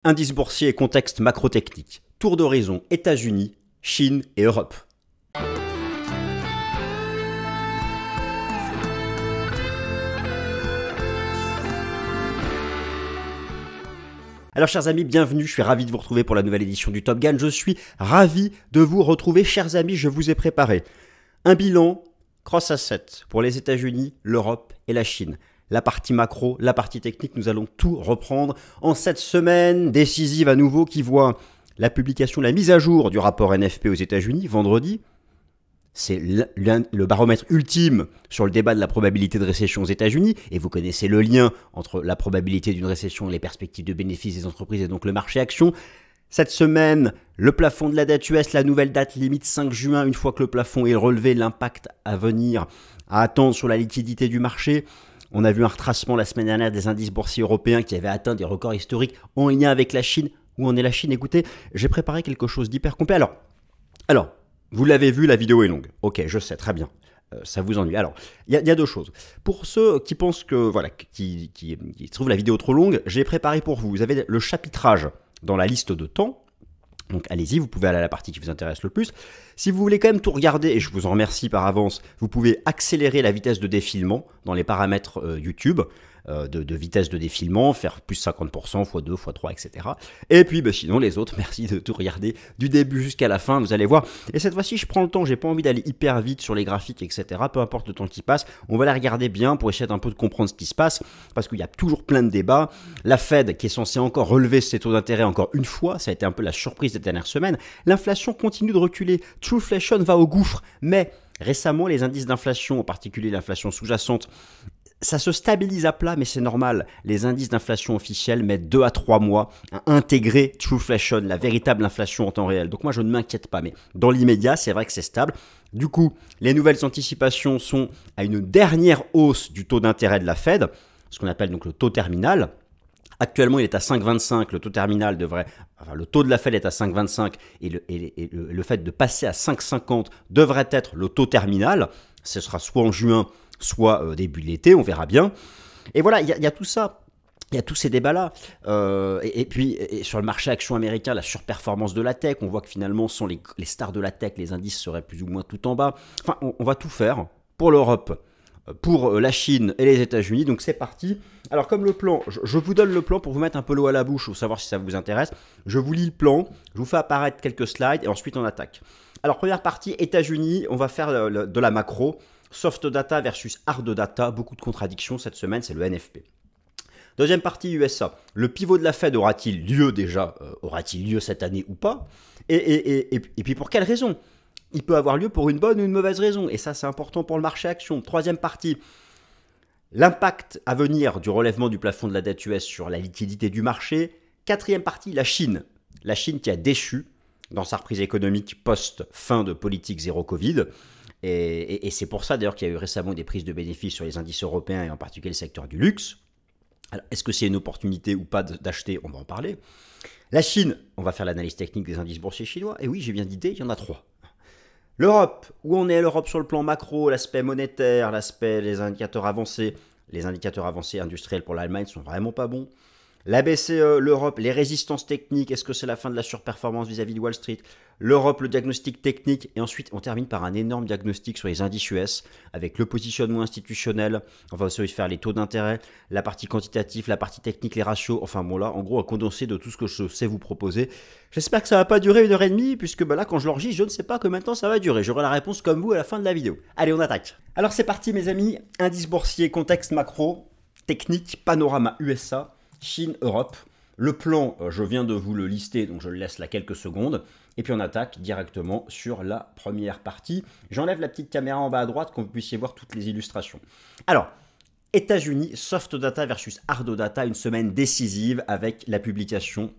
Indice boursier et contexte macrotechnique. Tour d'horizon États-Unis, Chine et Europe. Alors chers amis, bienvenue, je suis ravi de vous retrouver pour la nouvelle édition du Top Gun. Je suis ravi de vous retrouver, chers amis, je vous ai préparé un bilan cross-asset pour les États-Unis, l'Europe et la Chine. La partie macro, la partie technique, nous allons tout reprendre en cette semaine décisive à nouveau qui voit la publication, la mise à jour du rapport NFP aux États-Unis vendredi. C'est le baromètre ultime sur le débat de la probabilité de récession aux États-Unis. Et vous connaissez le lien entre la probabilité d'une récession et les perspectives de bénéfices des entreprises et donc le marché action. Cette semaine, le plafond de la dette US, la nouvelle date limite 5 juin. Une fois que le plafond est relevé, l'impact à venir à attendre sur la liquidité du marché. On a vu un retracement la semaine dernière des indices boursiers européens qui avaient atteint des records historiques en lien avec la Chine. Où en est la Chine? Écoutez, j'ai préparé quelque chose d'hyper complet. Alors, vous l'avez vu, la vidéo est longue. Ok, je sais, très bien. Ça vous ennuie. Alors, il y a deux choses. Pour ceux qui pensent que, voilà, qui trouvent la vidéo trop longue, j'ai préparé pour vous. Vous avez le chapitrage dans la liste de temps. Donc allez-y, vous pouvez aller à la partie qui vous intéresse le plus. Si vous voulez quand même tout regarder, et je vous en remercie par avance, vous pouvez accélérer la vitesse de défilement dans les paramètres YouTube, de vitesse de défilement, faire plus 50%, x2, x3, etc. Et puis sinon les autres, merci de tout regarder du début jusqu'à la fin, vous allez voir. Et cette fois-ci, je prends le temps, j'ai pas envie d'aller hyper vite sur les graphiques, etc. Peu importe le temps qui passe, on va les regarder bien pour essayer un peu de comprendre ce qui se passe, parce qu'il y a toujours plein de débats. La Fed qui est censée encore relever ses taux d'intérêt encore une fois, ça a été un peu la surprise des dernières semaines. L'inflation continue de reculer, Trueflation va au gouffre, mais récemment les indices d'inflation, en particulier l'inflation sous-jacente, ça se stabilise à plat, mais c'est normal. Les indices d'inflation officiels mettent 2 à 3 mois à intégrer Trueflation, la véritable inflation en temps réel. Donc moi, je ne m'inquiète pas, mais dans l'immédiat, c'est vrai que c'est stable. Du coup, les nouvelles anticipations sont à une dernière hausse du taux d'intérêt de la Fed, ce qu'on appelle donc le taux terminal. Actuellement, il est à 5,25, le taux terminal devrait, enfin le taux de la Fed est à 5,25 et le fait de passer à 5,50 devrait être le taux terminal. Ce sera soit en juin, soit début de l'été, on verra bien. Et voilà, il y a tout ça. Il y a tous ces débats-là. Et puis, sur le marché action américain, la surperformance de la tech, on voit que finalement, sans les stars de la tech, les indices seraient plus ou moins tout en bas. Enfin, on va tout faire pour l'Europe, pour la Chine et les États-Unis. Donc, c'est parti. Alors, comme le plan, je vous donne le plan pour vous mettre un peu l'eau à la bouche, pour savoir si ça vous intéresse. Je vous lis le plan, je vous fais apparaître quelques slides et ensuite on attaque. Alors, première partie, États-Unis, on va faire de la macro. Soft data versus hard data, beaucoup de contradictions cette semaine, c'est le NFP. Deuxième partie USA, le pivot de la Fed aura-t-il lieu déjà, aura-t-il lieu cette année ou pas et puis pour quelle raison? Il peut avoir lieu pour une bonne ou une mauvaise raison, et ça c'est important pour le marché action. Troisième partie, l'impact à venir du relèvement du plafond de la dette US sur la liquidité du marché. Quatrième partie, la Chine. La Chine qui a déçu dans sa reprise économique post-fin de politique zéro Covid. Et c'est pour ça d'ailleurs qu'il y a eu récemment des prises de bénéfices sur les indices européens et en particulier le secteur du luxe. Alors, est-ce que c'est une opportunité ou pas d'acheter? On va en parler. La Chine, on va faire l'analyse technique des indices boursiers chinois. Et oui, j'ai bien d'idées, il y en a 3. L'Europe, où on est l'Europe sur le plan macro, l'aspect monétaire, l'aspect les indicateurs avancés industriels pour l'Allemagne sont vraiment pas bons. La BCE, l'Europe, les résistances techniques, est-ce que c'est la fin de la surperformance vis-à-vis de Wall Street? L'Europe, le diagnostic technique, et ensuite on termine par un énorme diagnostic sur les indices US, avec le positionnement institutionnel, on va aussi faire les taux d'intérêt, la partie quantitative, la partie technique, les ratios, enfin bon là, en gros, un condensé de tout ce que je sais vous proposer. J'espère que ça va pas durer 1h30, puisque là, quand je l'enregistre, je ne sais pas combien de temps ça va durer, j'aurai la réponse comme vous à la fin de la vidéo. Allez, on attaque. Alors c'est parti mes amis, indice boursier, contexte macro, technique, panorama USA, Chine, Europe. Le plan, je viens de vous le lister, donc je le laisse là quelques secondes. Et puis on attaque directement sur la première partie. J'enlève la petite caméra en bas à droite, qu'on puisse voir toutes les illustrations. Alors, États-Unis, soft data versus hard data, une semaine décisive avec la publication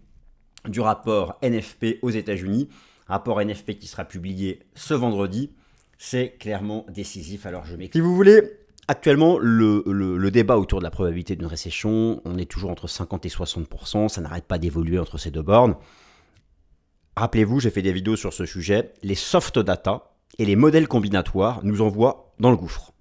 du rapport NFP aux États-Unis. Rapport NFP qui sera publié ce vendredi. C'est clairement décisif, alors je m'explique. Si vous voulez... Actuellement, le débat autour de la probabilité d'une récession, on est toujours entre 50 et 60%, ça n'arrête pas d'évoluer entre ces deux bornes. Rappelez-vous, j'ai fait des vidéos sur ce sujet, les soft data et les modèles combinatoires nous envoient dans le gouffre.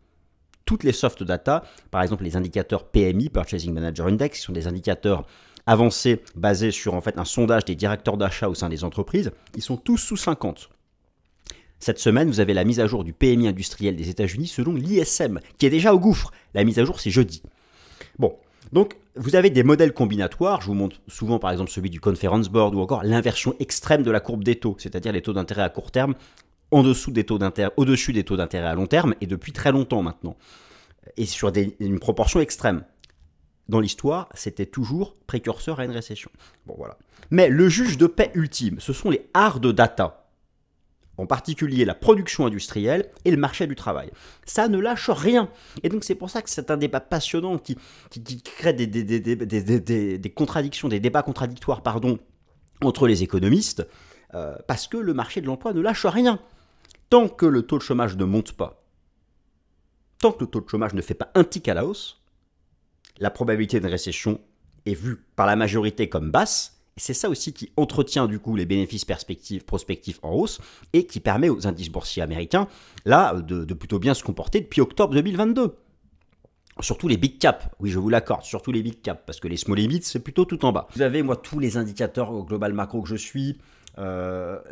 Toutes les soft data, par exemple les indicateurs PMI, Purchasing Manager Index, qui sont des indicateurs avancées basées sur en fait un sondage des directeurs d'achat au sein des entreprises, ils sont tous sous 50. Cette semaine, vous avez la mise à jour du PMI industriel des États-Unis selon l'ISM, qui est déjà au gouffre. La mise à jour, c'est jeudi. Bon, donc vous avez des modèles combinatoires. Je vous montre souvent par exemple celui du Conference Board ou encore l'inversion extrême de la courbe des taux, c'est-à-dire les taux d'intérêt à court terme au-dessus des taux d'intérêt à long terme et depuis très longtemps maintenant. Et sur une proportion extrême. Dans l'histoire, c'était toujours précurseur à une récession. Bon, voilà. Mais le juge de paix ultime, ce sont les hard data. En particulier la production industrielle et le marché du travail. Ça ne lâche rien. Et donc c'est pour ça que c'est un débat passionnant qui crée des contradictions, des débats contradictoires entre les économistes, parce que le marché de l'emploi ne lâche rien. Tant que le taux de chômage ne monte pas, tant que le taux de chômage ne fait pas un tic à la hausse, la probabilité d'une récession est vue par la majorité comme basse. Et c'est ça aussi qui entretient du coup les bénéfices prospectifs en hausse et qui permet aux indices boursiers américains là de plutôt bien se comporter depuis octobre 2022. Surtout les big caps, oui je vous l'accorde, surtout les big caps, parce que les small et mid c'est plutôt tout en bas. Vous avez moi tous les indicateurs au global macro que je suis,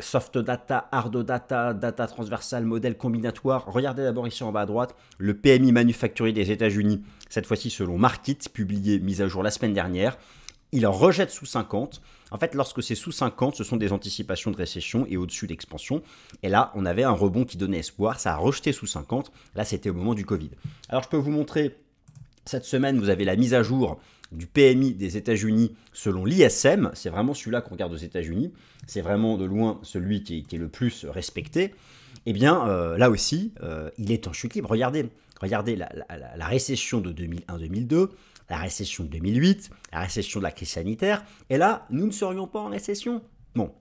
soft data, hard data, data transversale, modèle combinatoire. Regardez d'abord ici en bas à droite, le PMI manufacturier des États-Unis, cette fois-ci selon Markit, publié, mise à jour la semaine dernière. Il en rejette sous 50. En fait, lorsque c'est sous 50, ce sont des anticipations de récession et au-dessus d'expansion. Et là, on avait un rebond qui donnait espoir. Ça a rejeté sous 50. Là, c'était au moment du Covid. Alors, je peux vous montrer, cette semaine, vous avez la mise à jour du PMI des États-Unis selon l'ISM. C'est vraiment celui-là qu'on regarde aux États-Unis. C'est vraiment de loin celui qui est le plus respecté. Eh bien, là aussi, il est en chute libre. Regardez la récession de 2001-2002. La récession de 2008, la récession de la crise sanitaire, et là, nous ne serions pas en récession. Bon,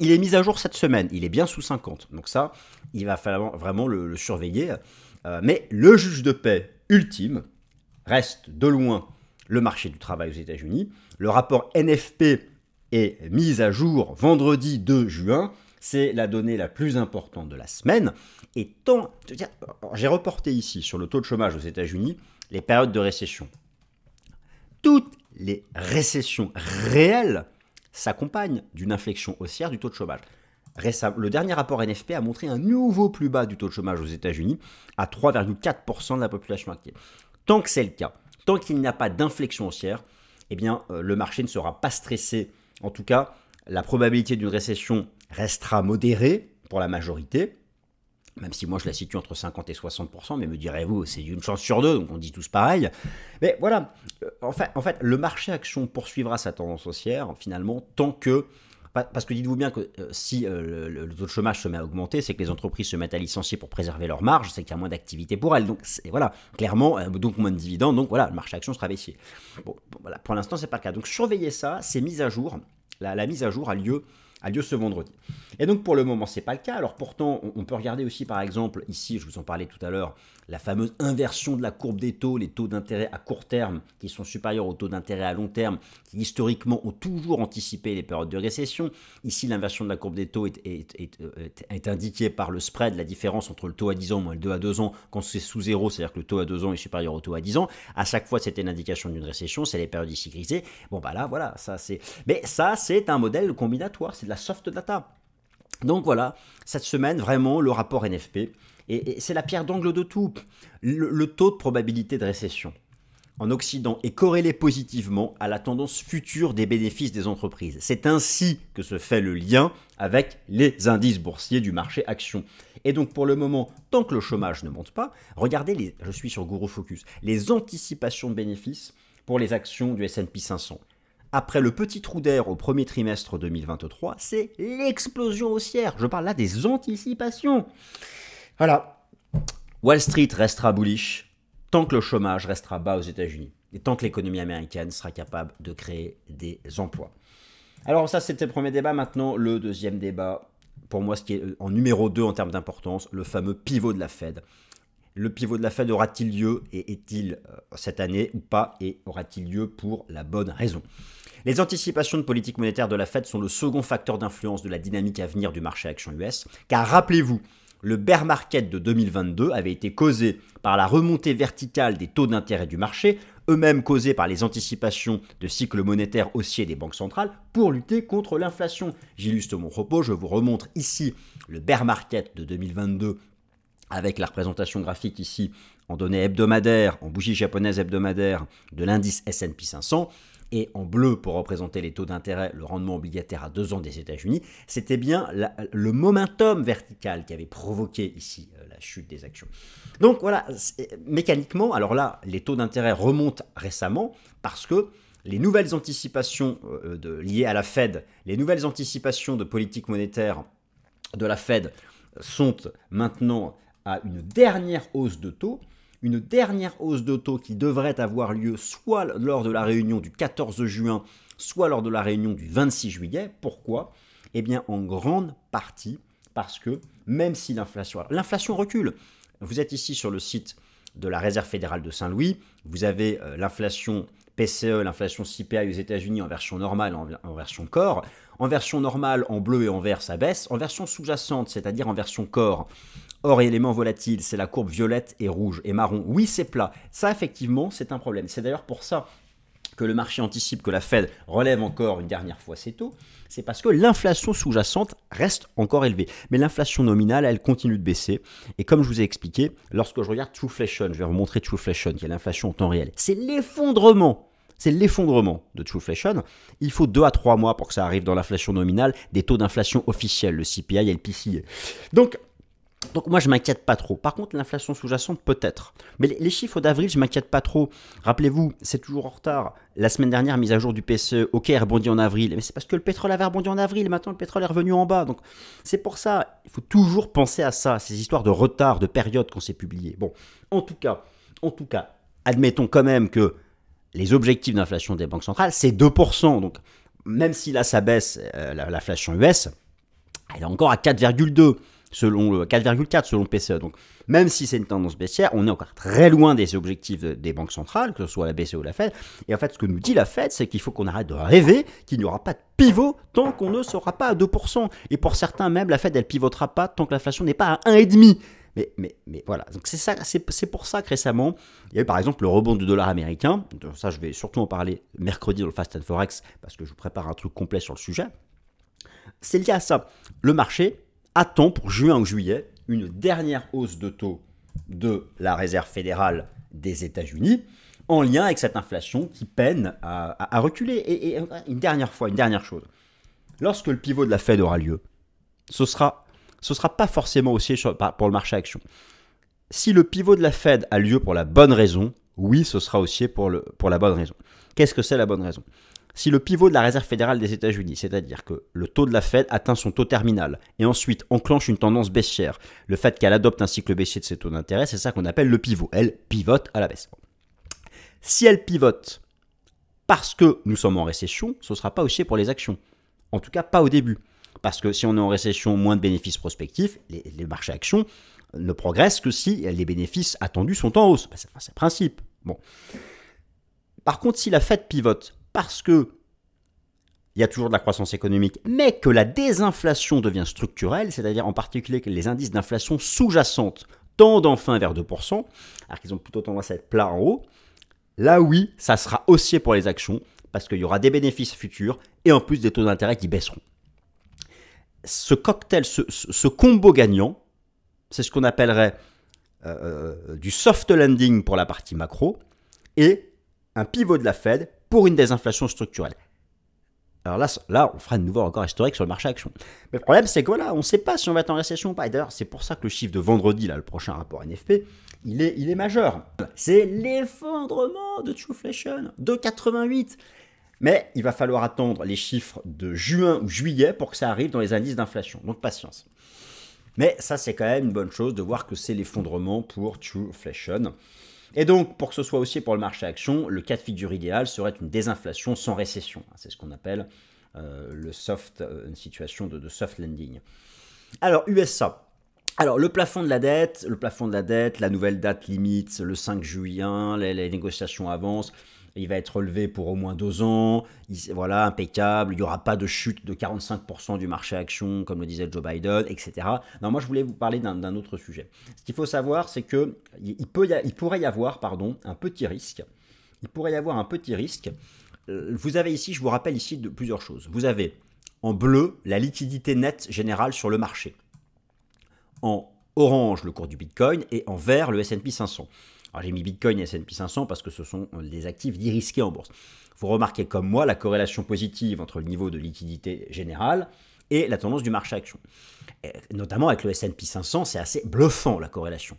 il est mis à jour cette semaine, il est bien sous 50, donc ça, il va falloir vraiment le surveiller. Mais le juge de paix ultime reste de loin le marché du travail aux États-Unis. Le rapport NFP est mis à jour vendredi 2 juin, c'est la donnée la plus importante de la semaine. Et j'ai reporté ici sur le taux de chômage aux États-Unis les périodes de récession. Toutes les récessions réelles s'accompagnent d'une inflexion haussière du taux de chômage. Le dernier rapport NFP a montré un nouveau plus bas du taux de chômage aux États-Unis à 3,4% de la population active. Tant que c'est le cas, tant qu'il n'y a pas d'inflexion haussière, eh bien, le marché ne sera pas stressé. En tout cas, la probabilité d'une récession restera modérée pour la majorité. Même si moi je la situe entre 50 et 60%, mais me direz-vous, c'est une chance sur deux, donc on dit tous pareil. Mais voilà, en fait, le marché action poursuivra sa tendance haussière, finalement, tant que... Parce que dites-vous bien que si le taux de chômage se met à augmenter, c'est que les entreprises se mettent à licencier pour préserver leur marge, c'est qu'il y a moins d'activité pour elles. Donc voilà, clairement, donc moins de dividendes, donc voilà, le marché action sera baissier. Bon, voilà, pour l'instant, c'est pas le cas. Donc surveillez ça, c'est mise à jour. La mise à jour a lieu ce vendredi. Et donc pour le moment, ce n'est pas le cas. Alors pourtant, on peut regarder aussi par exemple, ici, je vous en parlais tout à l'heure, la fameuse inversion de la courbe des taux, les taux d'intérêt à court terme qui sont supérieurs aux taux d'intérêt à long terme, qui historiquement ont toujours anticipé les périodes de récession. Ici, l'inversion de la courbe des taux est indiquée par le spread, la différence entre le taux à 10 ans moins le 2 à 2 ans, quand c'est sous zéro, c'est-à-dire que le taux à 2 ans est supérieur au taux à 10 ans. À chaque fois, c'était une indication d'une récession, c'est les périodes ici grisées. Bon, bah là, voilà, ça c'est... Mais ça, c'est un modèle combinatoire, c'est de la soft data. Donc voilà, cette semaine, vraiment, le rapport NFP, et c'est la pierre d'angle de tout. Le taux de probabilité de récession en Occident est corrélé positivement à la tendance future des bénéfices des entreprises. C'est ainsi que se fait le lien avec les indices boursiers du marché action. Et donc pour le moment, tant que le chômage ne monte pas, regardez, je suis sur Guru Focus, les anticipations de bénéfices pour les actions du S&P 500. Après le petit trou d'air au premier trimestre 2023, c'est l'explosion haussière. Je parle là des anticipations. Voilà. Wall Street restera bullish tant que le chômage restera bas aux États-Unis et tant que l'économie américaine sera capable de créer des emplois. Alors ça, c'était le premier débat. Maintenant, le deuxième débat, pour moi, ce qui est en numéro 2 en termes d'importance, le fameux pivot de la Fed. Le pivot de la Fed aura-t-il lieu et est-il cette année ou pas, et aura-t-il lieu pour la bonne raison? Les anticipations de politique monétaire de la Fed sont le second facteur d'influence de la dynamique à venir du marché action US, car rappelez-vous, Le bear market de 2022 avait été causé par la remontée verticale des taux d'intérêt du marché, eux-mêmes causés par les anticipations de cycles monétaires haussiers des banques centrales pour lutter contre l'inflation. J'illustre mon propos, je vous remontre ici le bear market de 2022 avec la représentation graphique ici en données hebdomadaires, en bougies japonaises hebdomadaires de l'indice S&P 500, et en bleu pour représenter les taux d'intérêt, le rendement obligataire à 2 ans des États-Unis, c'était bien le momentum vertical qui avait provoqué ici la chute des actions. Donc voilà, mécaniquement, alors là, les taux d'intérêt remontent récemment parce que les nouvelles anticipations liées à la Fed, les nouvelles anticipations de politique monétaire de la Fed sont maintenant à une dernière hausse de taux, qui devrait avoir lieu soit lors de la réunion du 14 juin, soit lors de la réunion du 26 juillet. Pourquoi ? Eh bien, en grande partie parce que même si l'inflation recule, vous êtes ici sur le site de la Réserve fédérale de Saint-Louis, vous avez l'inflation PCE, l'inflation CPI aux États-Unis en version normale, en version core. En version normale, en bleu et en vert, ça baisse. En version sous-jacente, c'est-à-dire en version core, hors éléments volatiles, c'est la courbe violette et rouge et marron. Oui, c'est plat. Ça, effectivement, c'est un problème. C'est d'ailleurs pour ça que le marché anticipe que la Fed relève encore une dernière fois ses taux. C'est parce que l'inflation sous-jacente reste encore élevée. Mais l'inflation nominale, elle continue de baisser. Et comme je vous ai expliqué, lorsque je regarde Trueflation, je vais vous montrer Trueflation, qui est l'inflation en temps réel. C'est l'effondrement de Trueflation. Il faut 2 à 3 mois pour que ça arrive dans l'inflation nominale des taux d'inflation officiels, le CPI et le PCE. Donc moi, je ne m'inquiète pas trop. Par contre, l'inflation sous-jacente, peut-être. Mais les chiffres d'avril, je ne m'inquiète pas trop. Rappelez-vous, c'est toujours en retard. La semaine dernière, mise à jour du PCE, ok, rebondit en avril. Mais c'est parce que le pétrole avait rebondi en avril. Et maintenant, le pétrole est revenu en bas. Donc, c'est pour ça. Il faut toujours penser à ça, ces histoires de retard, de période qu'on s'est publié. Bon, en tout cas, admettons quand même que les objectifs d'inflation des banques centrales, c'est 2%. Donc, même si là, ça baisse, l'inflation US, elle est encore à 4,2%. 4,4 selon le PCE. Donc, même si c'est une tendance baissière, on est encore très loin des objectifs des banques centrales, que ce soit la BCE ou la Fed. Et en fait, ce que nous dit la Fed, c'est qu'il faut qu'on arrête de rêver qu'il n'y aura pas de pivot tant qu'on ne sera pas à 2%. Et pour certains, même, la Fed, elle pivotera pas tant que l'inflation n'est pas à 1,5%. Mais voilà, donc c'est pour ça que récemment, il y a eu par exemple le rebond du dollar américain. Ça, je vais surtout en parler mercredi dans le Fast and Forex, parce que je vous prépare un truc complet sur le sujet. C'est lié à ça. Le marché attend pour juin ou juillet une dernière hausse de taux de la Réserve fédérale des États-Unis en lien avec cette inflation qui peine à reculer. Et une dernière chose, lorsque le pivot de la Fed aura lieu, ce sera pas forcément haussier pour le marché action. Si le pivot de la Fed a lieu pour la bonne raison, oui, ce sera haussier pour la bonne raison. Qu'est-ce que c'est la bonne raison ? Si le pivot de la Réserve fédérale des États-Unis, c'est-à-dire que le taux de la Fed atteint son taux terminal et ensuite enclenche une tendance baissière, le fait qu'elle adopte un cycle baissier de ses taux d'intérêt, c'est ça qu'on appelle le pivot. Elle pivote à la baisse. Si elle pivote parce que nous sommes en récession, ce ne sera pas haussier pour les actions. En tout cas, pas au début. Parce que si on est en récession, moins de bénéfices prospectifs, les marchés actions ne progressent que si les bénéfices attendus sont en hausse. C'est le principe. Bon. Par contre, si la Fed pivote parce que il y a toujours de la croissance économique, mais que la désinflation devient structurelle, c'est-à-dire en particulier que les indices d'inflation sous-jacente tendent enfin vers 2%, alors qu'ils ont plutôt tendance à être plats en haut, là oui, ça sera haussier pour les actions, parce qu'il y aura des bénéfices futurs et en plus des taux d'intérêt qui baisseront. Ce cocktail, ce combo gagnant, c'est ce qu'on appellerait du soft landing pour la partie macro et un pivot de la Fed pour une désinflation structurelle. Alors là, on fera de nouveau record historique sur le marché action. Mais le problème, c'est que voilà, on ne sait pas si on va être en récession ou pas. Et d'ailleurs, c'est pour ça que le chiffre de vendredi, là, le prochain rapport NFP, il est majeur. C'est l'effondrement de Trueflation, de 88. Mais il va falloir attendre les chiffres de juin ou juillet pour que ça arrive dans les indices d'inflation. Donc patience. Mais ça, c'est quand même une bonne chose de voir que c'est l'effondrement pour Trueflation. Et donc, pour que ce soit aussi pour le marché action, le cas de figure idéal serait une désinflation sans récession. C'est ce qu'on appelle une situation de soft landing. Alors, USA. Alors, le plafond de la dette, la nouvelle date limite, le 5 juillet, les négociations avancent. il va être relevé pour au moins 2 ans, voilà, impeccable, il n'y aura pas de chute de 45% du marché action, comme le disait Joe Biden, etc. Non, moi je voulais vous parler d'un autre sujet. Ce qu'il faut savoir, c'est qu'il pourrait y avoir un petit risque. Il pourrait y avoir un petit risque. Vous avez ici, je vous rappelle ici de plusieurs choses. Vous avez en bleu la liquidité nette générale sur le marché. En orange, le cours du Bitcoin, et en vert, le S&P 500. Alors j'ai mis Bitcoin et S&P 500 parce que ce sont des actifs dérisqués en bourse. Vous remarquez comme moi la corrélation positive entre le niveau de liquidité générale et la tendance du marché action. Et notamment avec le S&P 500, c'est assez bluffant la corrélation.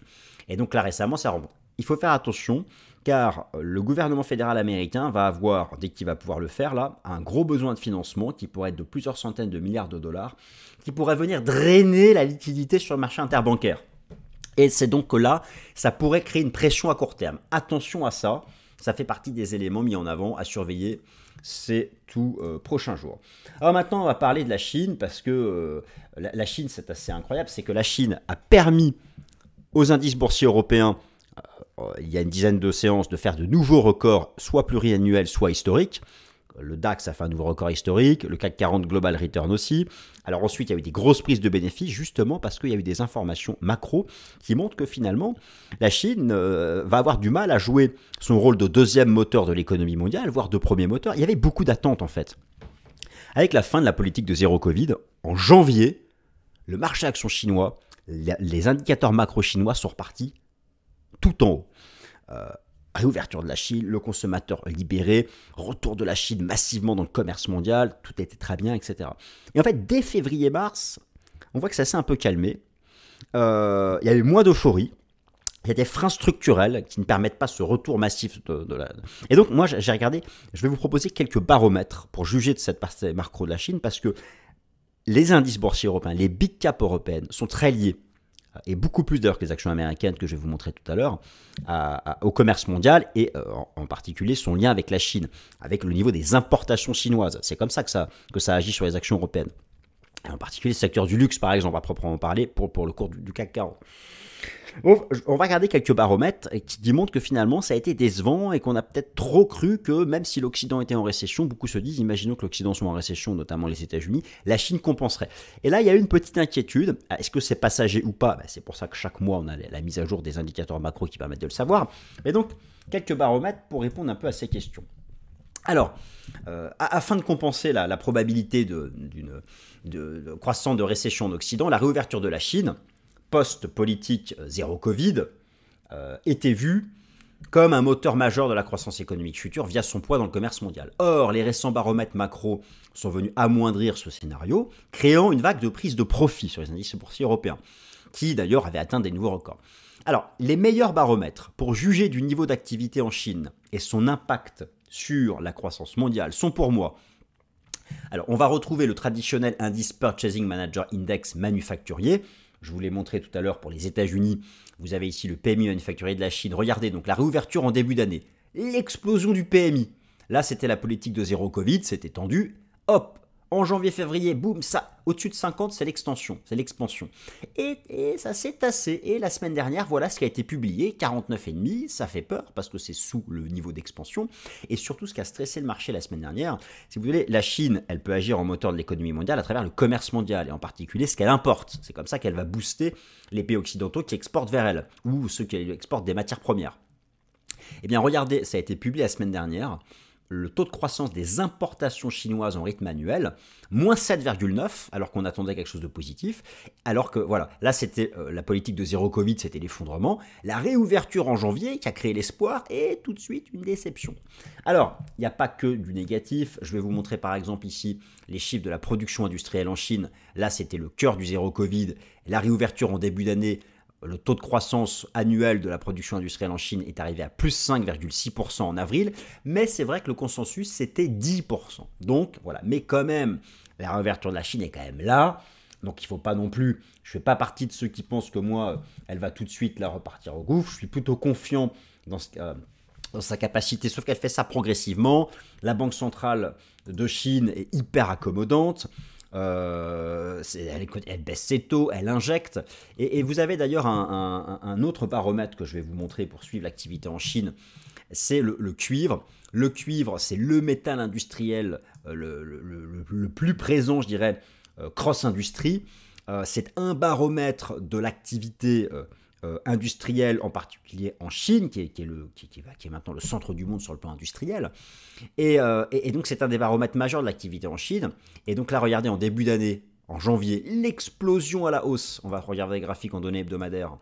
Et donc là récemment, ça remonte. Il faut faire attention car le gouvernement fédéral américain va avoir, dès qu'il va pouvoir le faire là, un gros besoin de financement qui pourrait être de plusieurs centaines de milliards de dollars, qui pourrait venir drainer la liquidité sur le marché interbancaire. Et c'est donc que là, ça pourrait créer une pression à court terme. Attention à ça, ça fait partie des éléments mis en avant à surveiller ces tout prochains jours. Alors maintenant, on va parler de la Chine, parce que la Chine, c'est assez incroyable, c'est que la Chine a permis aux indices boursiers européens, il y a une dizaine de séances, de faire de nouveaux records, soit pluriannuels, soit historiques. Le DAX a fait un nouveau record historique, le CAC 40 Global Return aussi. Alors ensuite, il y a eu des grosses prises de bénéfices, justement parce qu'il y a eu des informations macro qui montrent que finalement, la Chine va avoir du mal à jouer son rôle de deuxième moteur de l'économie mondiale, voire de premier moteur. Il y avait beaucoup d'attentes en fait. Avec la fin de la politique de zéro Covid, en janvier, le marché action chinois, les indicateurs macro chinois sont repartis tout en haut. Réouverture de la Chine, le consommateur libéré, retour de la Chine massivement dans le commerce mondial, tout était très bien, etc. Et en fait, dès février-mars, on voit que ça s'est un peu calmé. Il y a eu moins d'euphorie. Il y a des freins structurels qui ne permettent pas ce retour massif de la... Et donc, moi, j'ai regardé, je vais vous proposer quelques baromètres pour juger de cette partie macro de la Chine, parce que les indices boursiers européens, les big caps européennes sont très liés, et beaucoup plus d'ailleurs que les actions américaines que je vais vous montrer tout à l'heure, au commerce mondial et en particulier son lien avec la Chine, avec le niveau des importations chinoises. C'est comme ça que ça agit sur les actions européennes. Et en particulier le secteur du luxe, par exemple, à proprement parler, pour le cours du CAC 40. Bon, on va regarder quelques baromètres qui montrent que finalement ça a été décevant et qu'on a peut-être trop cru que même si l'Occident était en récession, beaucoup se disent, imaginons que l'Occident soit en récession, notamment les États-Unis, la Chine compenserait. Et là, il y a une petite inquiétude. Est-ce que c'est passager ou pas? C'est pour ça que chaque mois, on a la mise à jour des indicateurs macro qui permettent de le savoir. Mais donc, quelques baromètres pour répondre un peu à ces questions. Alors, afin de compenser la probabilité de croissance de récession en Occident, la réouverture de la Chine post-politique zéro Covid était vue comme un moteur majeur de la croissance économique future via son poids dans le commerce mondial. Or, les récents baromètres macro sont venus amoindrir ce scénario, créant une vague de prise de profit sur les indices boursiers européens, qui d'ailleurs avaient atteint des nouveaux records. Alors, les meilleurs baromètres pour juger du niveau d'activité en Chine et son impact sur la croissance mondiale sont pour moi... Alors, on va retrouver le traditionnel indice Purchasing Manager Index manufacturier. Je vous l'ai montré tout à l'heure pour les États-Unis. Vous avez ici le PMI manufacturier de la Chine. Regardez donc la réouverture en début d'année. L'explosion du PMI. Là, c'était la politique de zéro Covid, c'était tendu. Hop, en janvier-février, boum, ça, au-dessus de 50, c'est l'extension, c'est l'expansion. Et ça s'est tassé. Et la semaine dernière, voilà ce qui a été publié, 49,5, ça fait peur parce que c'est sous le niveau d'expansion. Et surtout, ce qui a stressé le marché la semaine dernière, si vous voulez, la Chine, elle peut agir en moteur de l'économie mondiale à travers le commerce mondial, et en particulier ce qu'elle importe. C'est comme ça qu'elle va booster les pays occidentaux qui exportent vers elle, ou ceux qui exportent des matières premières. Eh bien, regardez, ça a été publié la semaine dernière. Le taux de croissance des importations chinoises en rythme annuel, moins 7,9, alors qu'on attendait quelque chose de positif, alors que voilà, là c'était la politique de zéro Covid, c'était l'effondrement, la réouverture en janvier qui a créé l'espoir, et tout de suite une déception. Alors, il n'y a pas que du négatif, je vais vous montrer par exemple ici les chiffres de la production industrielle en Chine, là c'était le cœur du zéro Covid, la réouverture en début d'année. Le taux de croissance annuel de la production industrielle en Chine est arrivé à plus 5,6% en avril, mais c'est vrai que le consensus c'était 10%. Donc voilà, mais quand même, la réouverture de la Chine est quand même là, donc il ne faut pas non plus, je ne fais pas partie de ceux qui pensent que moi, elle va tout de suite là repartir au gouffre, je suis plutôt confiant dans sa capacité, sauf qu'elle fait ça progressivement. La Banque centrale de Chine est hyper accommodante. Elle baisse ses taux, elle injecte. Et vous avez d'ailleurs un autre baromètre que je vais vous montrer pour suivre l'activité en Chine, c'est le cuivre. Le cuivre, c'est le métal industriel le plus présent, je dirais, cross-industrie. C'est un baromètre de l'activité industrielle, en particulier en Chine, qui est maintenant le centre du monde sur le plan industriel. Et donc, c'est un des baromètres majeurs de l'activité en Chine. Et donc là, regardez, en début d'année, en janvier, l'explosion à la hausse. On va regarder les graphiques en données hebdomadaires.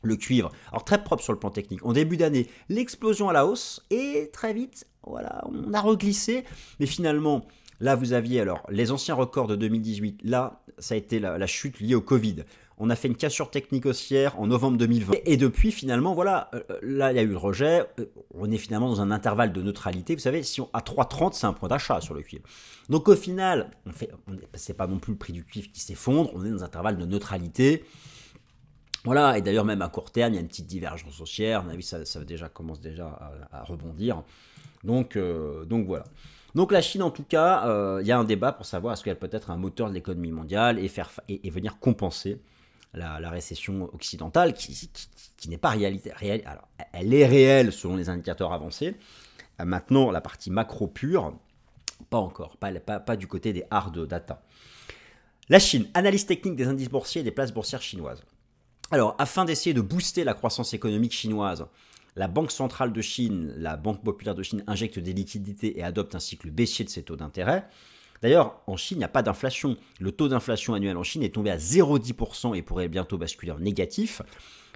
Le cuivre, alors très propre sur le plan technique. En début d'année, l'explosion à la hausse. Et très vite, voilà, on a reglissé. Mais finalement, là, vous aviez alors les anciens records de 2018. Là, ça a été la chute liée au Covid. On a fait une cassure technique haussière en novembre 2020. Et depuis, finalement, voilà, là, il y a eu le rejet. On est finalement dans un intervalle de neutralité. Vous savez, si à 3,30, c'est un point d'achat sur le cuivre. Donc au final, c'est pas non plus le prix du cuivre qui s'effondre. On est dans un intervalle de neutralité. Voilà, et d'ailleurs, même à court terme, il y a une petite divergence haussière. À mon avis, ça commence déjà à rebondir. Donc voilà. Donc la Chine, en tout cas, il y a un débat pour savoir est-ce qu'elle peut être un moteur de l'économie mondiale et venir compenser la récession occidentale qui n'est pas réelle. Alors, elle est réelle selon les indicateurs avancés. Maintenant, la partie macro pure, pas encore, pas du côté des hard data. La Chine, analyse technique des indices boursiers et des places boursières chinoises. Alors, afin d'essayer de booster la croissance économique chinoise, la Banque centrale de Chine, la Banque populaire de Chine, injecte des liquidités et adopte un cycle baissier de ses taux d'intérêt. D'ailleurs, en Chine, il n'y a pas d'inflation. Le taux d'inflation annuel en Chine est tombé à 0,10% et pourrait bientôt basculer en négatif.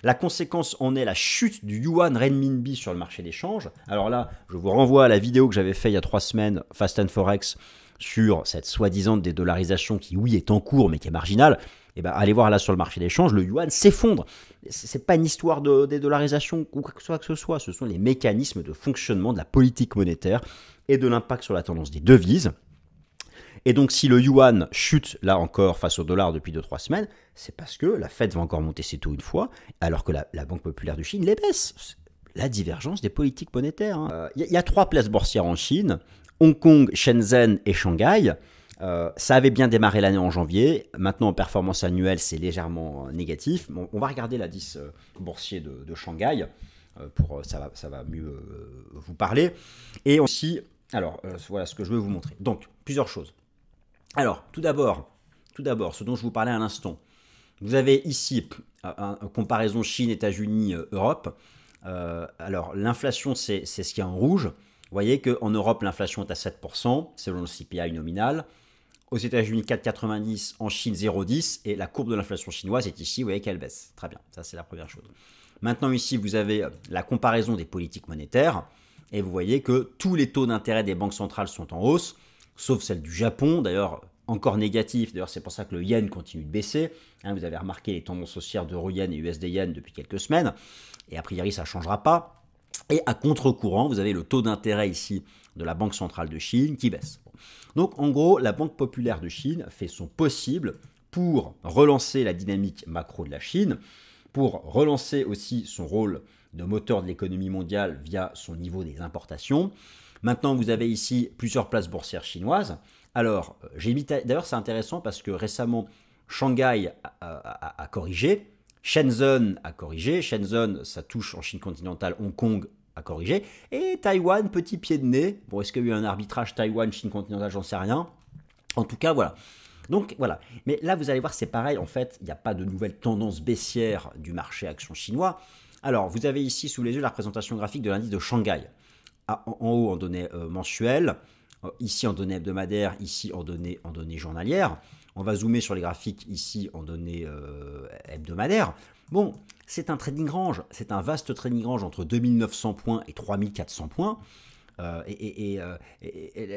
La conséquence en est la chute du yuan renminbi sur le marché des changes. Alors là, je vous renvoie à la vidéo que j'avais faite il y a 3 semaines, Fast and Forex, sur cette soi-disant dédollarisation qui, oui, est en cours, mais qui est marginale. Et ben, allez voir là sur le marché des changes, le yuan s'effondre. C'est pas une histoire de dédollarisation ou quoi que ce soit. Ce sont les mécanismes de fonctionnement de la politique monétaire et de l'impact sur la tendance des devises. Et donc, si le yuan chute, là encore, face au dollar depuis 2-3 semaines, c'est parce que la Fed va encore monter ses taux une fois, alors que la Banque populaire de Chine les baisse. La divergence des politiques monétaires. Il y a 3 places boursières en Chine, Hong Kong, Shenzhen et Shanghai. Ça avait bien démarré l'année en janvier. Maintenant, en performance annuelle, c'est légèrement négatif. Bon, on va regarder l'indice boursier de Shanghai. Ça va mieux vous parler. Et aussi, alors, voilà ce que je veux vous montrer. Donc, plusieurs choses. Alors, tout d'abord, ce dont je vous parlais à l'instant. Vous avez ici une comparaison Chine, États-Unis, Europe. Alors, l'inflation, c'est ce qui est en rouge. Vous voyez qu'en Europe, l'inflation est à 7%, selon le CPI nominal. Aux États-Unis, 4,90, en Chine, 0,10. Et la courbe de l'inflation chinoise est ici, vous voyez qu'elle baisse. Très bien, ça c'est la première chose. Maintenant, ici, vous avez la comparaison des politiques monétaires. Et vous voyez que tous les taux d'intérêt des banques centrales sont en hausse, sauf celle du Japon, d'ailleurs encore négatif. D'ailleurs, c'est pour ça que le yen continue de baisser. Vous avez remarqué les tendances haussières d'euro-yen et USD-yen depuis quelques semaines. Et a priori, ça ne changera pas. Et à contre-courant, vous avez le taux d'intérêt ici de la Banque centrale de Chine qui baisse. Donc en gros, la Banque populaire de Chine fait son possible pour relancer la dynamique macro de la Chine, pour relancer aussi son rôle de moteur de l'économie mondiale via son niveau des importations. Maintenant, vous avez ici plusieurs places boursières chinoises. Alors, d'ailleurs, c'est intéressant parce que récemment, Shanghai a corrigé. Shenzhen a corrigé. Shenzhen, ça touche en Chine continentale. Hong Kong a corrigé. Et Taïwan, petit pied de nez. Bon, est-ce qu'il y a eu un arbitrage Taïwan-Chine continentale? J'en sais rien. En tout cas, voilà. Donc, voilà. Mais là, vous allez voir, c'est pareil. En fait, il n'y a pas de nouvelle tendance baissière du marché action chinois. Alors, vous avez ici sous les yeux la représentation graphique de l'indice de Shanghai. En haut, en données mensuelles. Ici, en données hebdomadaires. Ici, en données journalières. On va zoomer sur les graphiques ici en données hebdomadaires. Bon, c'est un trading range, c'est un vaste trading range entre 2900 points et 3400 points. Et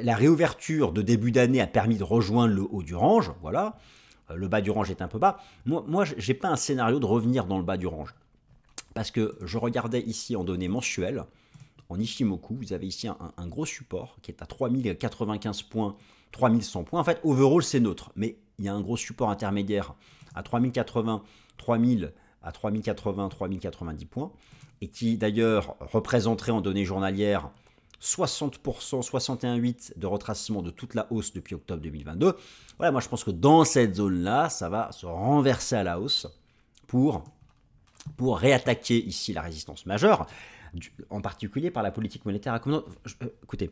la réouverture de début d'année a permis de rejoindre le haut du range. Voilà, le bas du range est un peu bas. Moi je n'ai pas un scénario de revenir dans le bas du range. Parce que je regardais ici en données mensuelles, en Ichimoku, vous avez ici un gros support qui est à 3095 points, 3100 points. En fait, overall, c'est neutre. Mais il y a un gros support intermédiaire à 3080, 3000 à 3080, 3090 points, et qui d'ailleurs représenterait en données journalières 60%, 61,8% de retracement de toute la hausse depuis octobre 2022. Voilà, moi je pense que dans cette zone-là, ça va se renverser à la hausse pour réattaquer ici la résistance majeure, en particulier par la politique monétaire accommodante. Écoutez,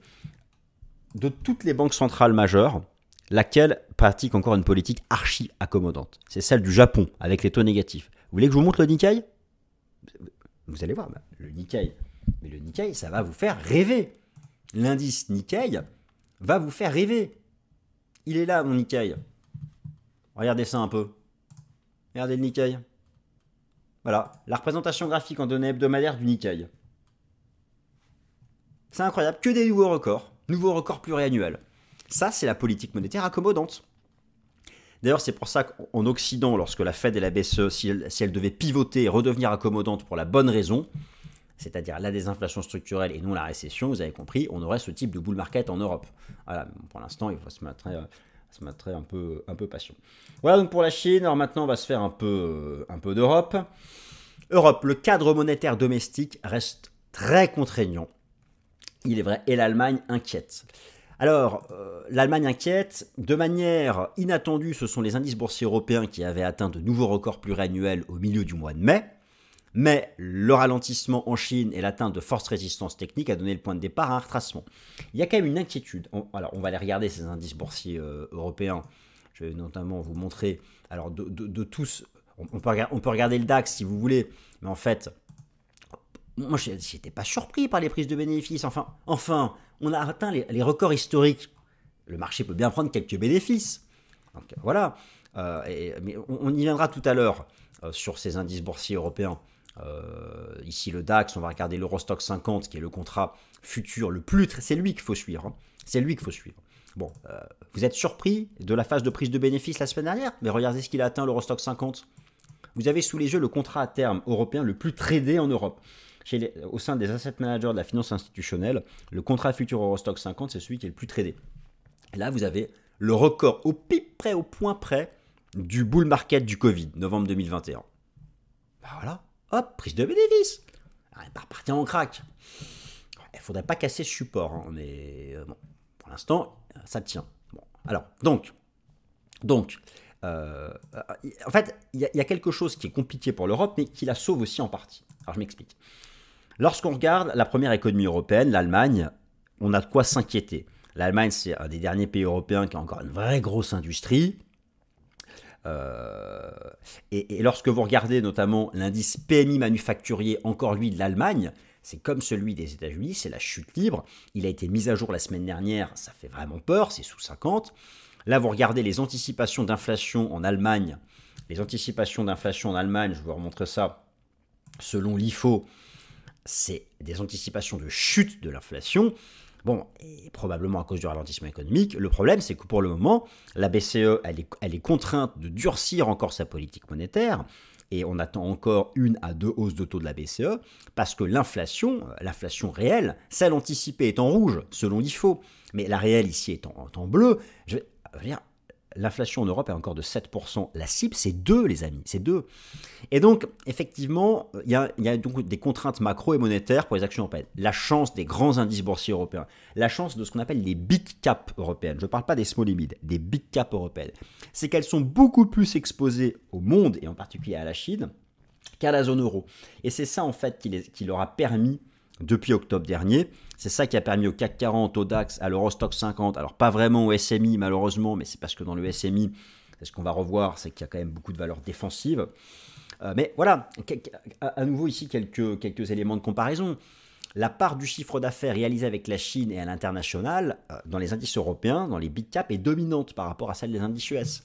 de toutes les banques centrales majeures, laquelle pratique encore une politique archi-accommodante? C'est celle du Japon, avec les taux négatifs. Vous voulez que je vous montre le Nikkei? Vous allez voir, le Nikkei. Mais le Nikkei, ça va vous faire rêver. L'indice Nikkei va vous faire rêver. Il est là, mon Nikkei. Regardez ça un peu. Regardez le Nikkei. Voilà, la représentation graphique en données hebdomadaires du Nikkei. C'est incroyable, que des nouveaux records pluriannuels. Ça, c'est la politique monétaire accommodante. D'ailleurs, c'est pour ça qu'en Occident, lorsque la Fed et la BCE, si elles devaient pivoter et redevenir accommodantes pour la bonne raison, c'est-à-dire la désinflation structurelle et non la récession, vous avez compris, on aurait ce type de bull market en Europe. Voilà, pour l'instant, il faut se mettre un peu patient. Voilà donc pour la Chine. Alors maintenant, on va se faire un peu d'Europe. Europe, le cadre monétaire domestique reste très contraignant. Il est vrai, et l'Allemagne inquiète. Alors, l'Allemagne inquiète. De manière inattendue, ce sont les indices boursiers européens qui avaient atteint de nouveaux records pluriannuels au milieu du mois de mai. Mais le ralentissement en Chine et l'atteinte de fortes résistances techniques a donné le point de départ à un retracement. Il y a quand même une inquiétude. Alors, on va aller regarder ces indices boursiers européens. Je vais notamment vous montrer. Alors, de tous, on peut regarder le DAX si vous voulez. Mais en fait, moi, je n'étais pas surpris par les prises de bénéfices. Enfin, on a atteint les records historiques. Le marché peut bien prendre quelques bénéfices. Donc, voilà. Mais on y viendra tout à l'heure sur ces indices boursiers européens. Ici le DAX, on va regarder l'Eurostoxx 50 qui est le contrat futur le plus... C'est lui qu'il faut suivre. C'est lui qu'il faut suivre. Bon, vous êtes surpris de la phase de prise de bénéfices la semaine dernière? Mais regardez ce qu'il a atteint l'Eurostoxx 50. Vous avez sous les yeux le contrat à terme européen le plus tradé en Europe. Au sein des asset managers de la finance institutionnelle, le contrat futur Eurostoxx 50, c'est celui qui est le plus tradé. Et là, vous avez le record au pic près, au point près du bull market du Covid, novembre 2021. Ben voilà, hop, prise de bénéfice. Elle n'est pas repartie en crack. Il ne faudrait pas casser ce support, mais bon, pour l'instant, ça tient. Bon, alors, donc en fait, il y a quelque chose qui est compliqué pour l'Europe, mais qui la sauve aussi en partie. Alors, je m'explique. Lorsqu'on regarde la première économie européenne, l'Allemagne, on a de quoi s'inquiéter. L'Allemagne, c'est un des derniers pays européens qui a encore une vraie grosse industrie. Et lorsque vous regardez notamment l'indice PMI manufacturier, encore lui de l'Allemagne, c'est comme celui des États-Unis, c'est la chute libre. Il a été mis à jour la semaine dernière, ça fait vraiment peur, c'est sous 50. Là, vous regardez les anticipations d'inflation en Allemagne. Les anticipations d'inflation en Allemagne, je vais vous remontrer ça, selon l'IFO, c'est des anticipations de chute de l'inflation. Bon, et probablement à cause du ralentissement économique. Le problème, c'est que pour le moment, la BCE, elle est contrainte de durcir encore sa politique monétaire. Et on attend encore 1 à 2 hausses de taux de la BCE, parce que l'inflation réelle, celle anticipée est en rouge, selon l'IFO. Mais la réelle ici est en bleu. Je veux dire, l'inflation en Europe est encore de 7%. La cible, c'est 2, les amis, c'est 2. Et donc, effectivement, il y a donc des contraintes macro et monétaires pour les actions européennes. La chance des grands indices boursiers européens, la chance de ce qu'on appelle les big caps européennes, je ne parle pas des small et mid, des big caps européennes, c'est qu'elles sont beaucoup plus exposées au monde, et en particulier à la Chine, qu'à la zone euro. Et c'est ça, en fait, qui leur a permis, depuis octobre dernier, c'est ça qui a permis au CAC 40, au DAX, à l'Eurostoxx 50, alors pas vraiment au SMI malheureusement, mais c'est parce que dans le SMI, ce qu'on va revoir, c'est qu'il y a quand même beaucoup de valeurs défensives. Mais voilà, à nouveau ici quelques éléments de comparaison. La part du chiffre d'affaires réalisé avec la Chine et à l'international, dans les indices européens, dans les big caps, est dominante par rapport à celle des indices US.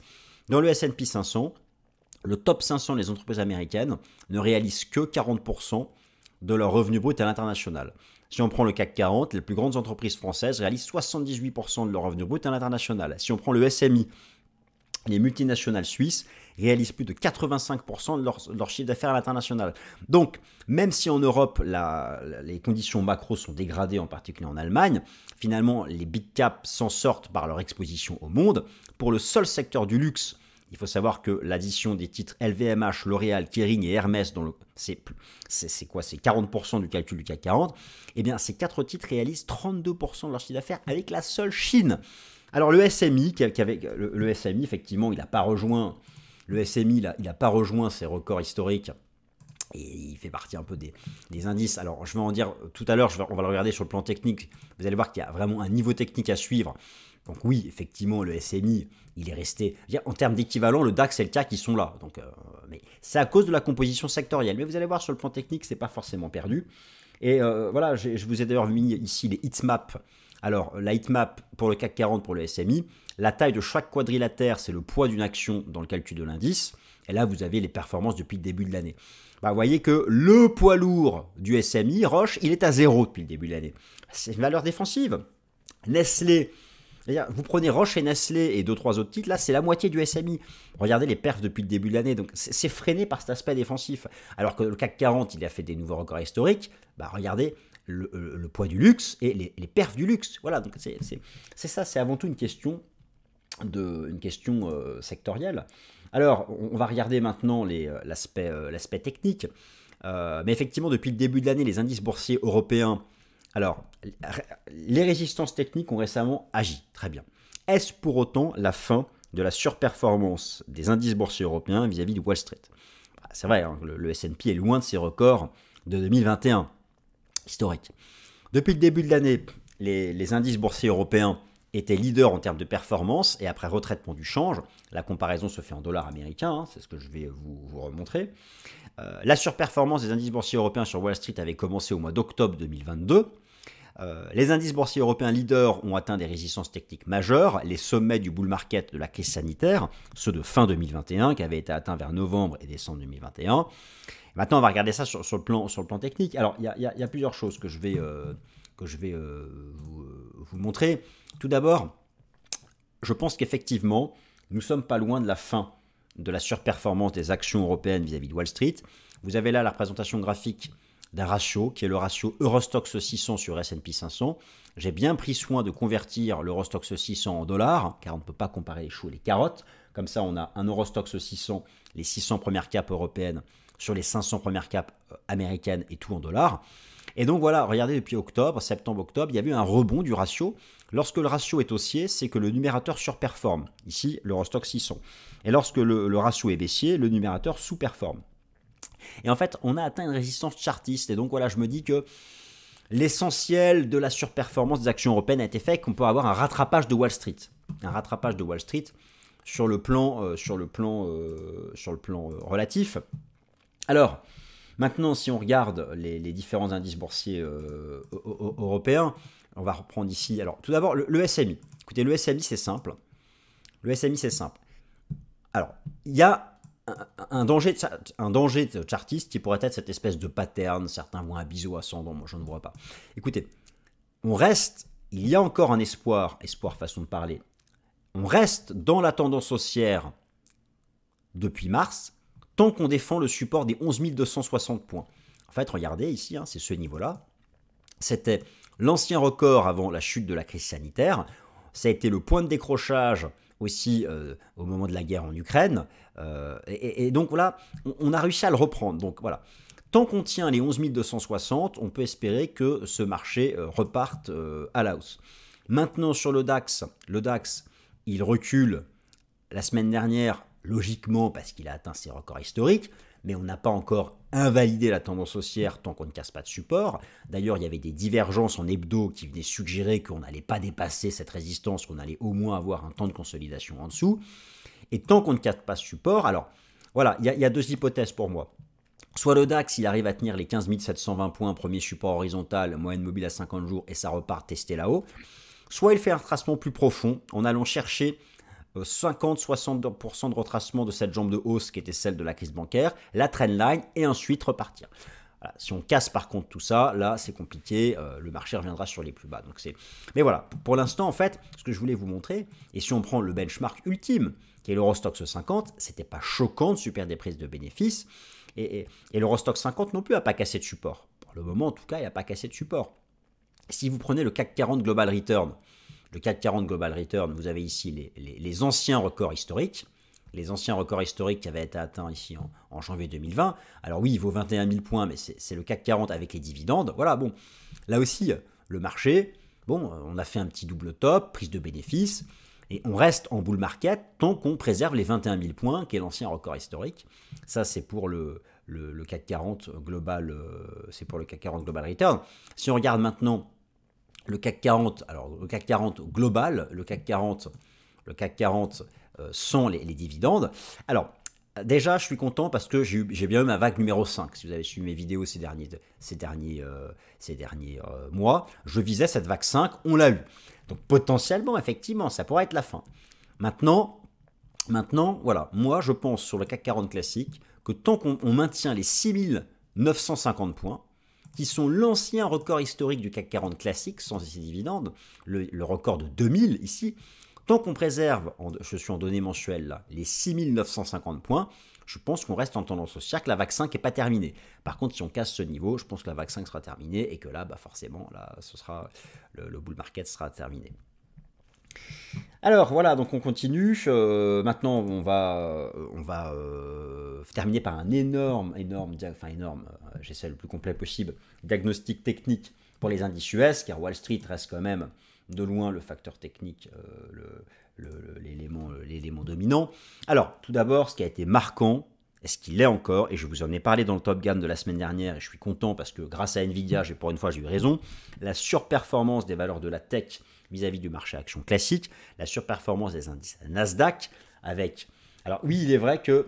Dans le S&P 500, le top 500 des entreprises américaines ne réalisent que 40% de leur revenu brut à l'international. Si on prend le CAC 40, les plus grandes entreprises françaises réalisent 78% de leur revenu brut à l'international. Si on prend le SMI, les multinationales suisses réalisent plus de 85% de leur chiffre d'affaires à l'international. Donc, même si en Europe, les conditions macro sont dégradées, en particulier en Allemagne, finalement, les big caps s'en sortent par leur exposition au monde. Pour le seul secteur du luxe, Il faut savoir que l'addition des titres LVMH, L'Oréal, Kering et Hermès, c'est quoi? C'est 40% du calcul du CAC 40. Eh bien, ces 4 titres réalisent 32% de leur chiffre d'affaires avec la seule Chine. Alors le SMI, le SMI, effectivement, il n'a pas rejoint. Le SMI, il n'a pas rejoint ses records historiques. Et il fait partie un peu des indices. Alors, je vais en dire tout à l'heure, on va le regarder sur le plan technique. Vous allez voir qu'il y a vraiment un niveau technique à suivre. Donc oui, effectivement, le SMI, il est resté... En termes d'équivalent, le DAX et le CAC, ils sont là. Donc, mais c'est à cause de la composition sectorielle. Mais vous allez voir, sur le plan technique, c'est pas forcément perdu. Et voilà, je vous ai d'ailleurs mis ici les heatmaps. Alors, la heatmap pour le CAC 40, pour le SMI, la taille de chaque quadrilatère, c'est le poids d'une action dans le calcul de l'indice. Et là, vous avez les performances depuis le début de l'année. Vous voyez que le poids lourd du SMI, Roche, il est à 0 depuis le début de l'année. C'est une valeur défensive. Nestlé, vous prenez Roche et Nestlé et 2-3 autres titres, là c'est la moitié du SMI. Regardez les perfs depuis le début de l'année, donc c'est freiné par cet aspect défensif. Alors que le CAC 40, il a fait des nouveaux records historiques, regardez le poids du luxe et les perfs du luxe. Voilà, donc c'est ça, c'est avant tout une question sectorielle. Alors, on va regarder maintenant l'aspect technique. Mais effectivement, depuis le début de l'année, les indices boursiers européens, alors, les résistances techniques ont récemment agi. Très bien. Est-ce pour autant la fin de la surperformance des indices boursiers européens vis-à-vis de Wall Street? C'est vrai, hein, le S&P est loin de ses records de 2021, historique. Depuis le début de l'année, les indices boursiers européens étaient leaders en termes de performance, et après retraitement du change, la comparaison se fait en dollars américains, hein, c'est ce que je vais vous remontrer. La surperformance des indices boursiers européens sur Wall Street avait commencé au mois d'octobre 2022. Les indices boursiers européens leaders ont atteint des résistances techniques majeures, les sommets du bull market de la crise sanitaire, ceux de fin 2021 qui avaient été atteints vers novembre et décembre 2021. Maintenant, on va regarder ça sur le plan technique. Alors, il y a plusieurs choses que je vais vous montrer. Tout d'abord, je pense qu'effectivement, nous ne sommes pas loin de la fin de la surperformance des actions européennes vis-à-vis de Wall Street. Vous avez là la représentation graphique d'un ratio, qui est le ratio Eurostoxx 600 sur S&P 500. J'ai bien pris soin de convertir l'Eurostoxx 600 en dollars, car on ne peut pas comparer les choux et les carottes. Comme ça, on a un Eurostoxx 600, les 600 premières capes européennes, sur les 500 premières capes américaines et tout en dollars. Et donc voilà, regardez, depuis septembre-octobre, il y a eu un rebond du ratio. Lorsque le ratio est haussier, c'est que le numérateur surperforme. Ici, l'Eurostoxx 600. Et lorsque le ratio est baissier, le numérateur sous-performe. Et en fait, on a atteint une résistance chartiste. Et donc voilà, je me dis que l'essentiel de la surperformance des actions européennes a été fait, qu'on peut avoir un rattrapage de Wall Street. Un rattrapage de Wall Street sur le plan relatif. Alors, maintenant, si on regarde les différents indices boursiers européens, on va reprendre ici. Alors, tout d'abord, le SMI. Écoutez, le SMI, c'est simple. Le SMI, c'est simple. Alors, il y a un danger chartiste qui pourrait être cette espèce de pattern. Certains voient un biseau ascendant, moi je ne vois pas. Écoutez, il y a encore un espoir façon de parler. On reste dans la tendance haussière depuis mars, tant qu'on défend le support des 11 260 points. En fait, regardez ici, hein, c'est ce niveau-là. C'était l'ancien record avant la chute de la crise sanitaire. Ça a été le point de décrochage aussi au moment de la guerre en Ukraine. Et donc voilà, on a réussi à le reprendre. Donc voilà, tant qu'on tient les 11 260, on peut espérer que ce marché reparte à la hausse. Maintenant sur le DAX, il recule la semaine dernière, logiquement parce qu'il a atteint ses records historiques, mais on n'a pas encore invalidé la tendance haussière tant qu'on ne casse pas de support. D'ailleurs, il y avait des divergences en hebdo qui venaient suggérer qu'on n'allait pas dépasser cette résistance, qu'on allait au moins avoir un temps de consolidation en dessous. Et tant qu'on ne casse pas ce support, alors voilà, il y a deux hypothèses pour moi. Soit le DAX, il arrive à tenir les 15 720 points, premier support horizontal, moyenne mobile à 50 jours, et ça repart tester là-haut. Soit il fait un retracement plus profond en allant chercher 50-60% de retracement de cette jambe de hausse qui était celle de la crise bancaire, la trendline, et ensuite repartir. Voilà. Si on casse par contre tout ça, là c'est compliqué, le marché reviendra sur les plus bas. Mais voilà, pour l'instant en fait, ce que je voulais vous montrer, et si on prend le benchmark ultime, qui est l'Eurostoxx 50, c'était pas choquant de super des prises de bénéfices, et l'Eurostoxx 50 non plus n'a pas cassé de support. Pour le moment en tout cas, il n'a pas cassé de support. Si vous prenez le CAC 40 Global Return, vous avez ici les anciens records historiques. les anciens records historiques qui avaient été atteints ici en janvier 2020. Alors oui, il vaut 21 000 points, mais c'est le CAC 40 avec les dividendes. Voilà, bon, là aussi, le marché, bon, on a fait un petit double top, prise de bénéfices, et on reste en bull market tant qu'on préserve les 21 000 points, qui est l'ancien record historique. Ça, c'est pour le CAC 40 global, c'est pour le CAC 40 global return. Si on regarde maintenant le CAC 40, alors le CAC 40 global, le CAC 40 sans les dividendes. Alors, déjà, je suis content parce que j'ai bien eu ma vague numéro 5. Si vous avez suivi mes vidéos ces derniers mois, je visais cette vague 5, on l'a eu. Donc potentiellement, effectivement, ça pourrait être la fin. Maintenant, voilà, moi je pense sur le CAC 40 classique que tant qu'on maintient les 6950 points, qui sont l'ancien record historique du CAC 40 classique, sans ces dividendes, le record de 2000 ici, tant qu'on préserve, je suis en données mensuelles là, les 6950 points, je pense qu'on reste en tendance haussière, que la vague 5 n'est pas terminée. Par contre, si on casse ce niveau, je pense que la vague 5 sera terminée et que là, forcément, là, ce sera, le bull market sera terminé. Alors voilà, donc on continue. Maintenant, on va terminer par un énorme, j'essaie le plus complet possible, diagnostic technique pour les indices US, car Wall Street reste quand même de loin le facteur technique, l'élément dominant. Alors, tout d'abord, ce qui a été marquant, et ce qu'il est encore, et je vous en ai parlé dans le Top Gun de la semaine dernière, et je suis content parce que grâce à Nvidia, pour une fois, j'ai eu raison, la surperformance des valeurs de la tech vis-à-vis du marché action classique, la surperformance des indices Nasdaq, avec... Alors oui, il est vrai que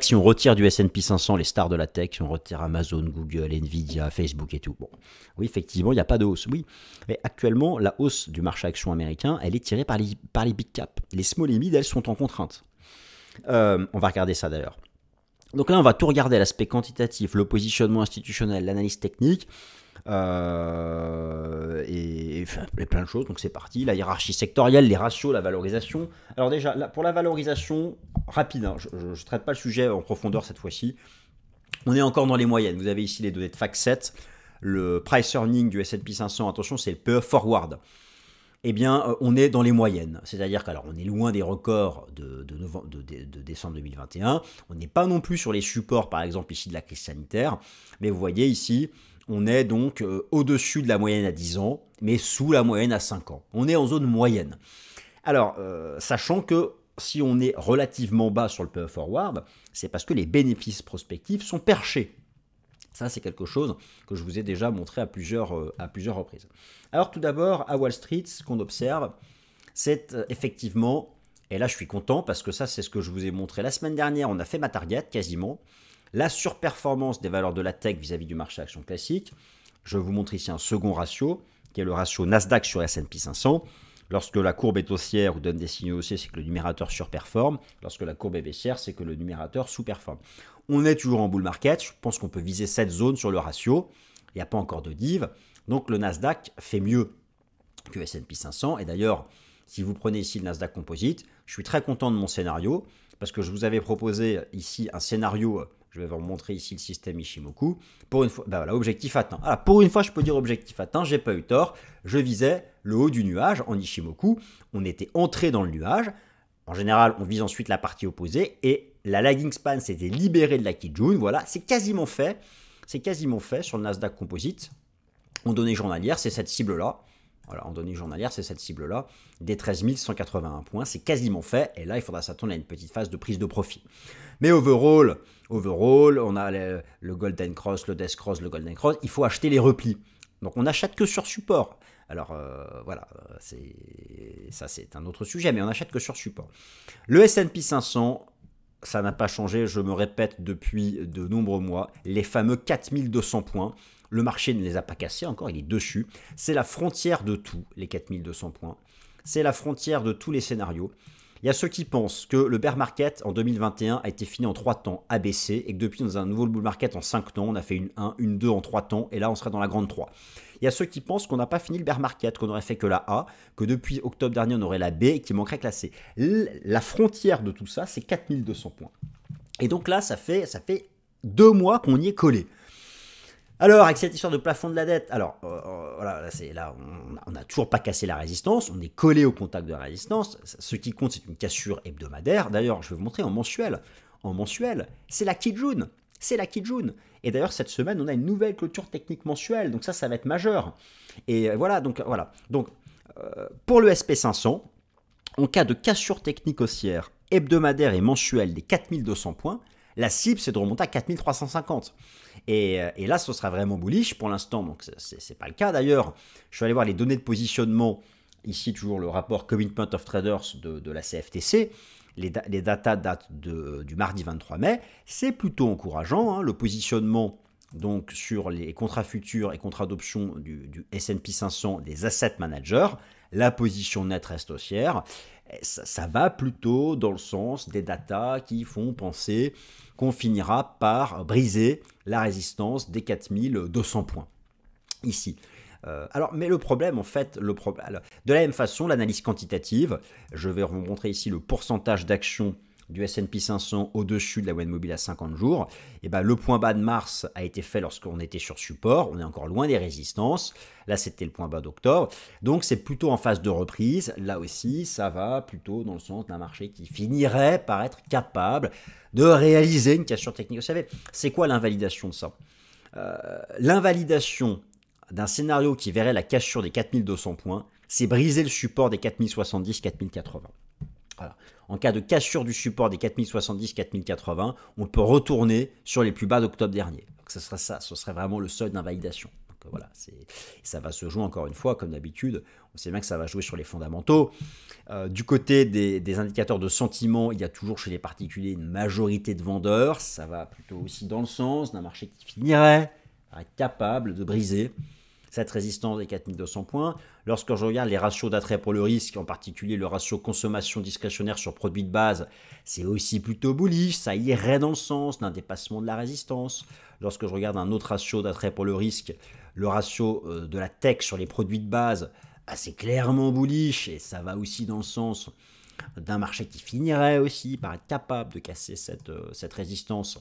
si on retire du S&P 500 les stars de la tech, si on retire Amazon, Google, Nvidia, Facebook et tout, bon, oui, effectivement, il n'y a pas de hausse, oui. Mais actuellement, la hausse du marché action américain, elle est tirée par les big caps. Les small et mid, elles sont en contrainte. On va regarder ça d'ailleurs. Donc là, on va tout regarder, l'aspect quantitatif, le positionnement institutionnel, l'analyse technique, et plein de choses. Donc c'est parti, la hiérarchie sectorielle, les ratios, la valorisation. Alors déjà, là, pour la valorisation, rapide, hein, je ne traite pas le sujet en profondeur cette fois-ci. On est encore dans les moyennes. Vous avez ici les données de FactSet, le price earning du S&P 500, attention, c'est le PE forward. Eh bien, on est dans les moyennes. C'est-à-dire qu'on est loin des records de décembre 2021. On n'est pas non plus sur les supports, par exemple, ici de la crise sanitaire. Mais vous voyez ici, on est donc au-dessus de la moyenne à 10 ans, mais sous la moyenne à 5 ans. On est en zone moyenne. Alors, sachant que si on est relativement bas sur le PE forward, c'est parce que les bénéfices prospectifs sont perchés. Ça, c'est quelque chose que je vous ai déjà montré à plusieurs reprises. Alors tout d'abord, à Wall Street, ce qu'on observe, c'est effectivement, et là je suis content parce que ça c'est ce que je vous ai montré la semaine dernière, on a fait ma target quasiment, la surperformance des valeurs de la tech vis-à-vis du marché action classique. Je vous montre ici un second ratio, qui est le ratio Nasdaq sur S&P 500. Lorsque la courbe est haussière ou donne des signaux haussiers, c'est que le numérateur surperforme. Lorsque la courbe est baissière, c'est que le numérateur sous-performe. On est toujours en bull market. Je pense qu'on peut viser cette zone sur le ratio. Il n'y a pas encore de div. Donc le Nasdaq fait mieux que S&P 500. Et d'ailleurs, si vous prenez ici le Nasdaq Composite, je suis très content de mon scénario parce que je vous avais proposé ici un scénario. Je vais vous montrer ici le système Ishimoku. Pour une fois, voilà, objectif atteint. Alors, pour une fois, je peux dire objectif atteint, j'ai pas eu tort. Je visais le haut du nuage en Ishimoku. On était entré dans le nuage. En général, on vise ensuite la partie opposée et la lagging span s'était libérée de la Kijun. Voilà, c'est quasiment fait. C'est quasiment fait sur le Nasdaq Composite. En données journalières, c'est cette cible-là. Voilà, en données journalières, c'est cette cible-là, des 13 181 points, c'est quasiment fait, et là, il faudra s'attendre à une petite phase de prise de profit. Mais overall, on a le Golden Cross, le Death Cross, le Golden Cross, il faut acheter les replis. Donc, on n'achète que sur support. Alors, voilà, ça c'est un autre sujet, mais on n'achète que sur support. Le S&P 500, ça n'a pas changé, je me répète depuis de nombreux mois, les fameux 4200 points. Le marché ne les a pas cassés encore, il est dessus. C'est la frontière de tout, les 4200 points. C'est la frontière de tous les scénarios. Il y a ceux qui pensent que le bear market en 2021 a été fini en 3 temps ABC et que depuis dans un nouveau bull market en 5 temps, on a fait une 1, une 2 en 3 temps et là on serait dans la grande 3. Il y a ceux qui pensent qu'on n'a pas fini le bear market, qu'on aurait fait que la A, que depuis octobre dernier on aurait la B et qu'il manquerait que la C. La frontière de tout ça, c'est 4200 points. Et donc là, ça fait 2 mois qu'on y est collé. Alors, avec cette histoire de plafond de la dette, alors voilà, là on n'a toujours pas cassé la résistance, on est collé au contact de la résistance. Ce qui compte, c'est une cassure hebdomadaire. D'ailleurs, je vais vous montrer en mensuel. En mensuel, c'est la Kijun. C'est la Kijun. Et d'ailleurs, cette semaine, on a une nouvelle clôture technique mensuelle. Donc ça va être majeur. Et voilà, donc pour le SP500, en cas de cassure technique haussière hebdomadaire et mensuelle des 4200 points, la cible, c'est de remonter à 4350. Et là, ce sera vraiment bullish pour l'instant. Donc, ce n'est pas le cas. D'ailleurs, je suis allé voir les données de positionnement. Ici, toujours le rapport Commitment of Traders de la CFTC. Les datas datent du mardi 23 mai. C'est plutôt encourageant. Hein. Le positionnement donc, sur les contrats futurs et contrats d'options du S&P 500 des asset managers, la position nette reste haussière. Ça va plutôt dans le sens des datas qui font penser qu'on finira par briser la résistance des 4200 points ici. Mais le problème, en fait, de la même façon, l'analyse quantitative, je vais vous montrer ici le pourcentage d'actions du S&P 500 au-dessus de la moyenne mobile à 50 jours, et le point bas de mars a été fait lorsqu'on était sur support, on est encore loin des résistances, là c'était le point bas d'octobre, donc c'est plutôt en phase de reprise, là aussi ça va plutôt dans le sens d'un marché qui finirait par être capable de réaliser une cassure technique. Vous savez, c'est quoi l'invalidation de ça? L'invalidation d'un scénario qui verrait la cassure des 4200 points, c'est briser le support des 4070-4080. Voilà. En cas de cassure du support des 4070-4080, on peut retourner sur les plus bas d'octobre dernier. Donc ce serait ça, ce serait vraiment le seuil d'invalidation. Donc voilà, ça va se jouer encore une fois, comme d'habitude. On sait bien que ça va jouer sur les fondamentaux. Du côté des indicateurs de sentiment, il y a toujours chez les particuliers une majorité de vendeurs. Ça va plutôt aussi dans le sens d'un marché qui finirait par être capable de briser cette résistance des 4200 points. Lorsque je regarde les ratios d'attrait pour le risque, en particulier le ratio consommation discrétionnaire sur produit de base, c'est aussi plutôt bullish, ça irait dans le sens d'un dépassement de la résistance. Lorsque je regarde un autre ratio d'attrait pour le risque, le ratio de la tech sur les produits de base, c'est clairement bullish et ça va aussi dans le sens d'un marché qui finirait aussi par être capable de casser cette résistance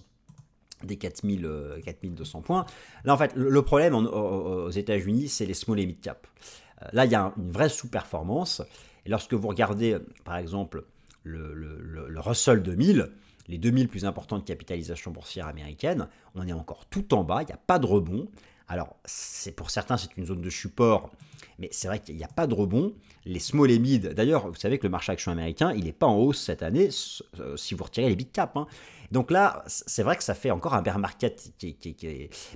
des 4200 points. Là, en fait, le problème aux États-Unis, c'est les small et mid cap. Là, il y a une vraie sous-performance. Et lorsque vous regardez, par exemple, le Russell 2000, les 2000 plus importantes capitalisations boursières américaines, on est encore tout en bas, il n'y a pas de rebond. Alors, pour certains, c'est une zone de support, mais c'est vrai qu'il n'y a pas de rebond. Les small et mid, d'ailleurs, vous savez que le marché action américain, il n'est pas en hausse cette année, si vous retirez les big cap. Hein. Donc là, c'est vrai que ça fait encore un bear market.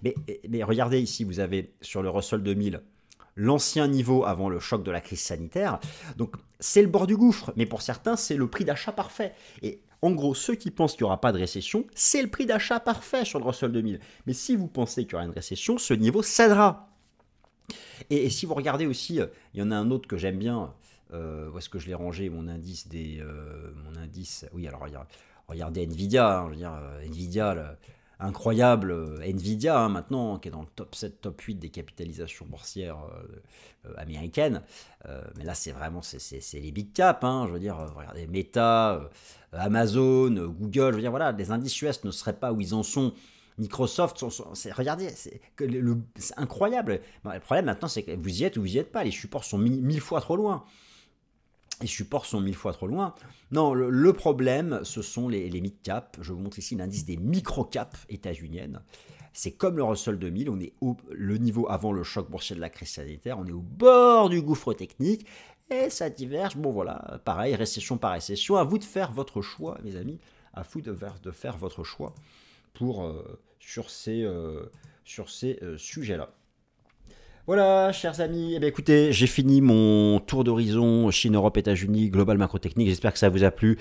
Mais regardez ici, vous avez sur le Russell 2000 l'ancien niveau avant le choc de la crise sanitaire. Donc c'est le bord du gouffre, mais pour certains, c'est le prix d'achat parfait. Et en gros, ceux qui pensent qu'il n'y aura pas de récession, c'est le prix d'achat parfait sur le Russell 2000. Mais si vous pensez qu'il y aura une récession, ce niveau cédera. Et si vous regardez aussi, il y en a un autre que j'aime bien. Où est-ce que je l'ai rangé, mon indice oui, alors regardez Nvidia, hein, je veux dire, Nvidia, incroyable Nvidia, hein, maintenant, qui est dans le top 7, top 8 des capitalisations boursières américaines. Mais là, c'est vraiment c'est les big cap, hein, je veux dire, regardez Meta, Amazon, Google, je veux dire, voilà, les indices US ne seraient pas où ils en sont. Microsoft, regardez, c'est incroyable. Le problème maintenant, c'est que vous y êtes ou vous n'y êtes pas. Les supports sont 1000 fois trop loin. Les supports sont 1000 fois trop loin. Non, le problème, ce sont les mid-cap. Je vous montre ici l'indice des micro-cap états-uniennes. C'est comme le Russell 2000, on est le niveau avant le choc boursier de la crise sanitaire, on est au bord du gouffre technique, et ça diverge. Bon voilà, pareil, récession par récession. À vous de faire votre choix, mes amis. À vous de faire votre choix sur ces sujets-là. Voilà, chers amis, écoutez, j'ai fini mon tour d'horizon Chine, Europe, États-Unis, Global Macro-Technique. J'espère que ça vous a plu.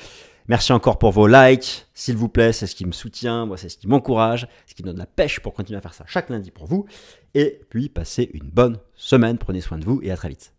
Merci encore pour vos likes, s'il vous plaît. C'est ce qui me soutient, moi, c'est ce qui m'encourage, ce qui me donne la pêche pour continuer à faire ça chaque lundi pour vous. Et puis, passez une bonne semaine. Prenez soin de vous et à très vite.